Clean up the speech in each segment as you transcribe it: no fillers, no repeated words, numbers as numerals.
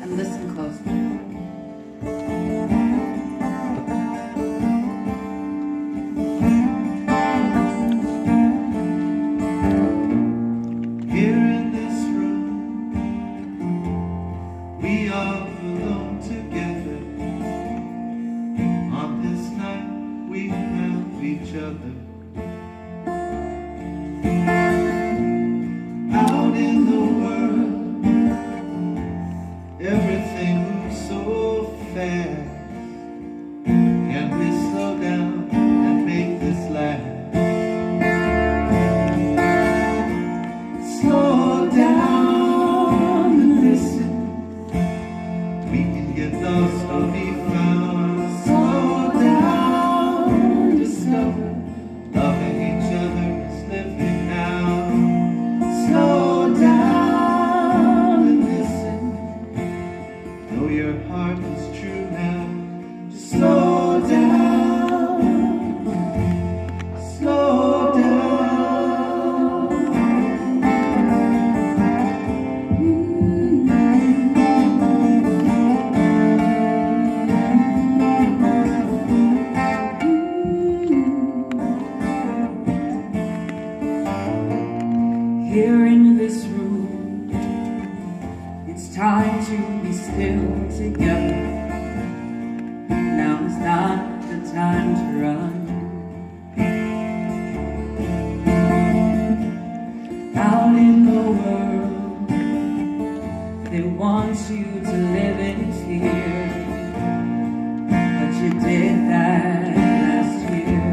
and listen closely. Here in this room, it's time to be still together. Now is not the time to run. Out in the world, they want you to live in fear, but you did that last year.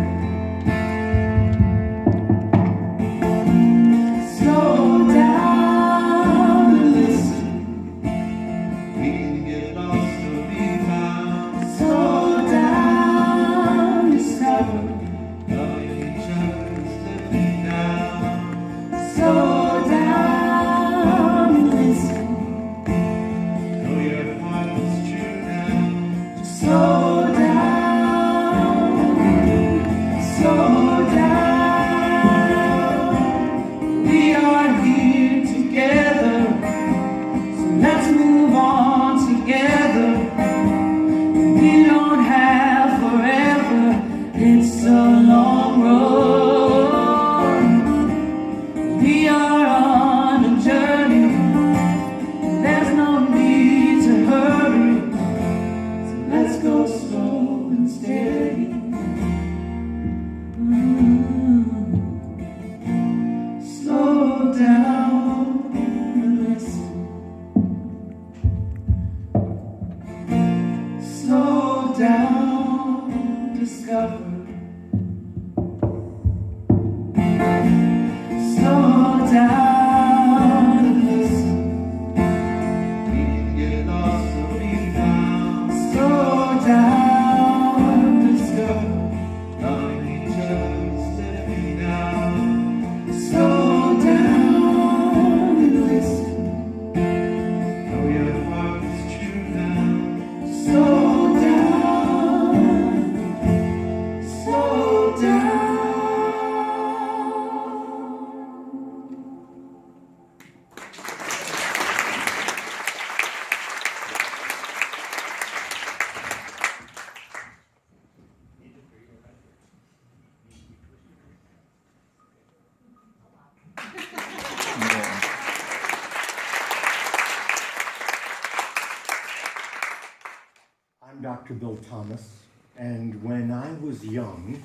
I'm Dr. Bill Thomas, and when I was young,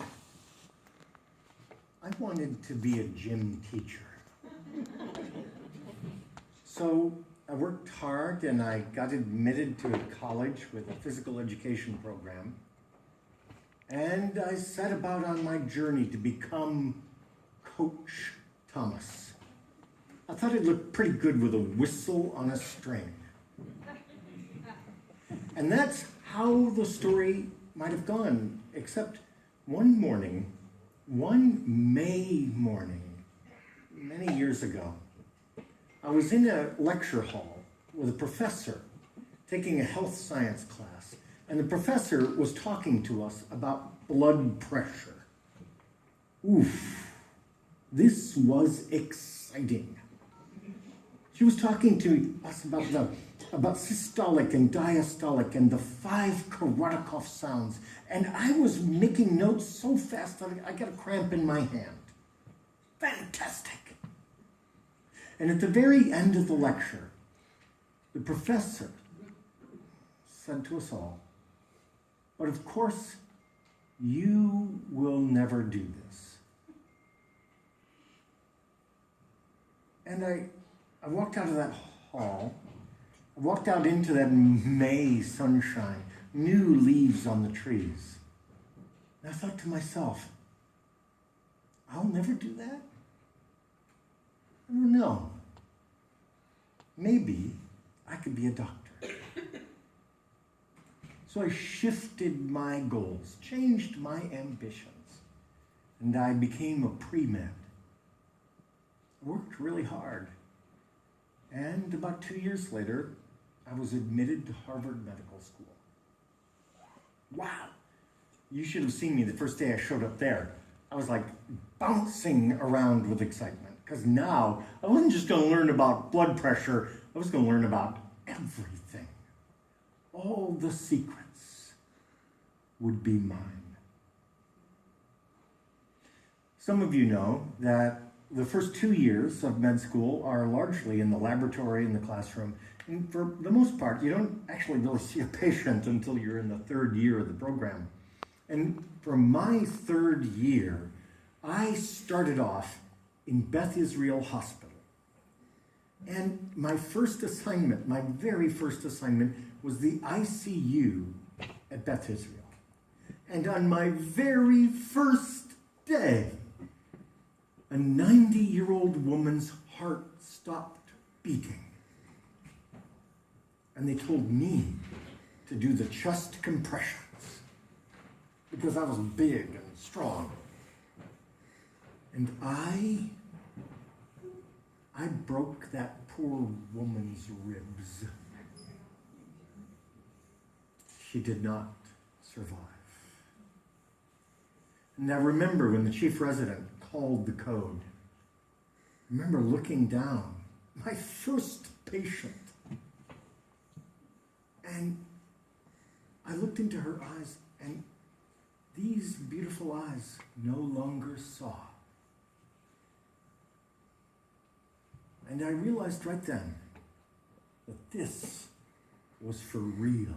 I wanted to be a gym teacher. So I worked hard and I got admitted to a college with a physical education program, and I set about on my journey to become Coach Thomas. I thought it looked pretty good with a whistle on a string. And that's how the story might have gone, except one morning, one May morning, many years ago, I was in a lecture hall with a professor taking a health science class, and the professor was talking to us about blood pressure. Oof, this was exciting. She was talking to us about the about systolic and diastolic and the 5 Korotkov sounds. And I was making notes so fast that I got a cramp in my hand. Fantastic. And at the very end of the lecture, the professor said to us all, "But of course, you will never do this." And I walked out of that hall. I walked out into that May sunshine, new leaves on the trees. And I thought to myself, I'll never do that? I don't know. Maybe I could be a doctor. So I shifted my goals, changed my ambitions, and I became a pre-med. I worked really hard. And about 2 years later, I was admitted to Harvard Medical School. Wow! You should have seen me the first day I showed up there. I was like bouncing around with excitement. Because now, I wasn't just going to learn about blood pressure, I was going to learn about everything. All the secrets would be mine. Some of you know that the first 2 years of med school are largely in the laboratory, in the classroom. And for the most part, you don't actually really see a patient until you're in the 3rd year of the program. And for my 3rd year, I started off in Beth Israel Hospital. And my first assignment, my very first assignment, was the ICU at Beth Israel. And on my very first day, a 90-year-old woman's heart stopped beating. And they told me to do the chest compressions because I was big and strong. And I broke that poor woman's ribs. She did not survive. And I remember when the chief resident called the code. I remember looking down, my first patient. And I looked into her eyes, and these beautiful eyes no longer saw. And I realized right then that this was for real.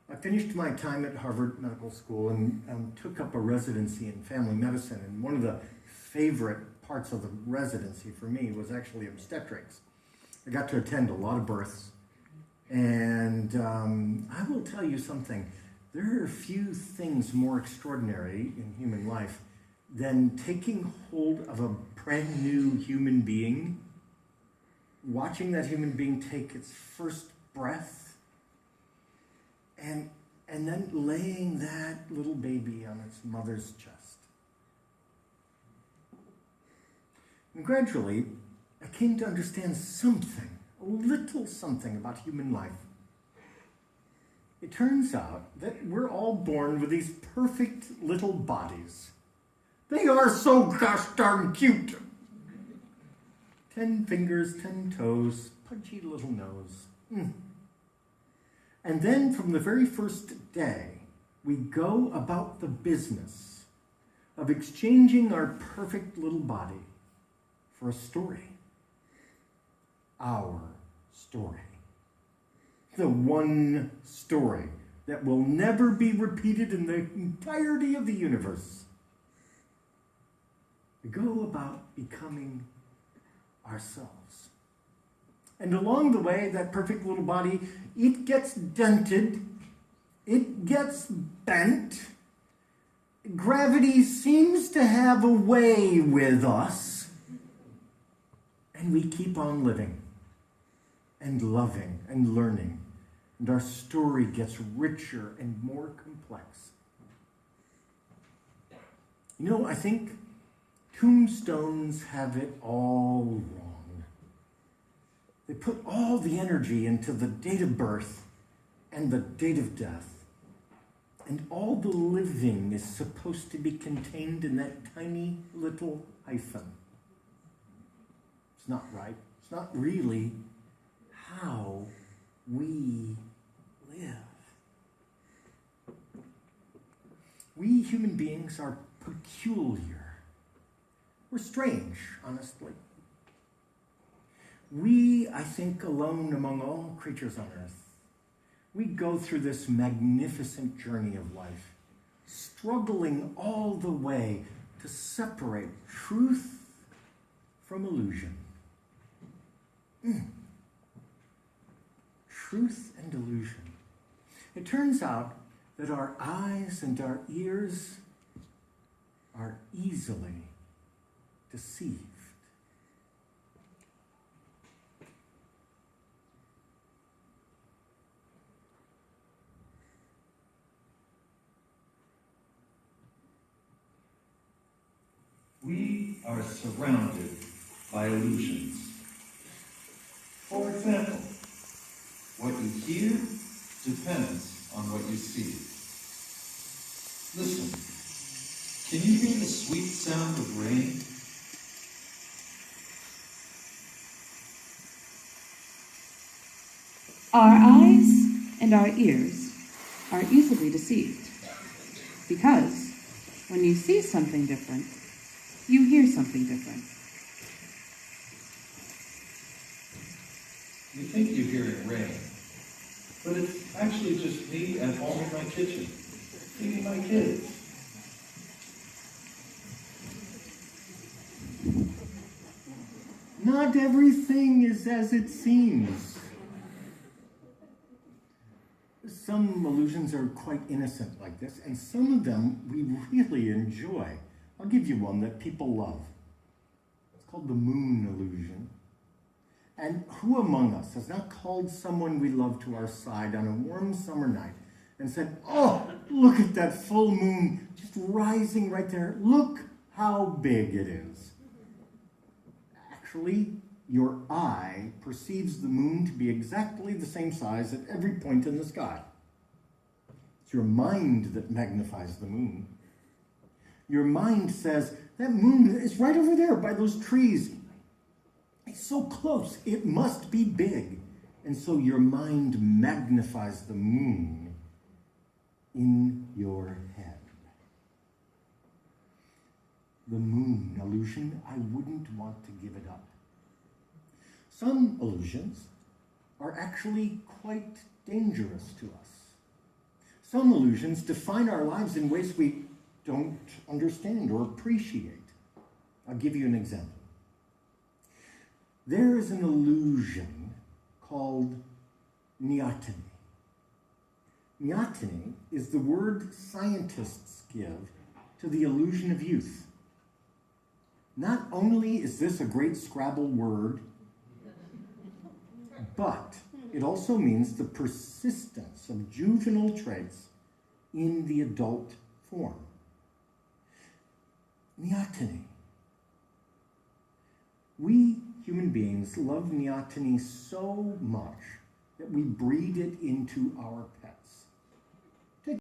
I finished my time at Harvard Medical School and took up a residency in family medicine. And one of the favorite parts of the residency for me was actually obstetrics. I got to attend a lot of births. And I will tell you something. There are few things more extraordinary in human life than taking hold of a brand new human being, watching that human being take its first breath, and then laying that little baby on its mother's chest. And gradually, I came to understand something, a little something about human life. It turns out that we're all born with these perfect little bodies. They are so gosh darn cute. 10 fingers, 10 toes, punchy little nose. And then from the very first day, we go about the business of exchanging our perfect little body for a story. Our story. The one story that will never be repeated in the entirety of the universe. We go about becoming ourselves. And along the way, that perfect little body, it gets dented, it gets bent. Gravity seems to have a way with us. And we keep on living and loving and learning. And our story gets richer and more complex. You know, I think tombstones have it all wrong. They put all the energy into the date of birth and the date of death. And all the living is supposed to be contained in that tiny little hyphen. It's not right. It's not really how we live. We human beings are peculiar. We're strange, honestly. We, I think, alone among all creatures on earth, we go through this magnificent journey of life, struggling all the way to separate truth from illusion. Truth and illusion. It turns out that our eyes and our ears are easily deceived. We are surrounded by illusions. For example, what you hear depends on what you see. Listen, can you hear the sweet sound of rain? Our eyes and our ears are easily deceived because when you see something different, you hear something different. You think you're hearing rain, but it's actually just me at home in my kitchen, feeding my kids. Not everything is as it seems. Some illusions are quite innocent like this, and some of them we really enjoy. I'll give you one that people love. It's called the moon illusion. And who among us has not called someone we love to our side on a warm summer night and said, "Oh, look at that full moon just rising right there. Look how big it is." Actually, your eye perceives the moon to be exactly the same size at every point in the sky. It's your mind that magnifies the moon. Your mind says, that moon is right over there by those trees. It's so close, it must be big. And so your mind magnifies the moon in your head. The moon illusion, I wouldn't want to give it up. Some illusions are actually quite dangerous to us. Some illusions define our lives in ways we don't understand or appreciate. I'll give you an example. There is an illusion called neoteny. Neoteny is the word scientists give to the illusion of youth. Not only is this a great Scrabble word, but it also means the persistence of juvenile traits in the adult form. Neoteny. We human beings love neoteny so much that we breed it into our pets.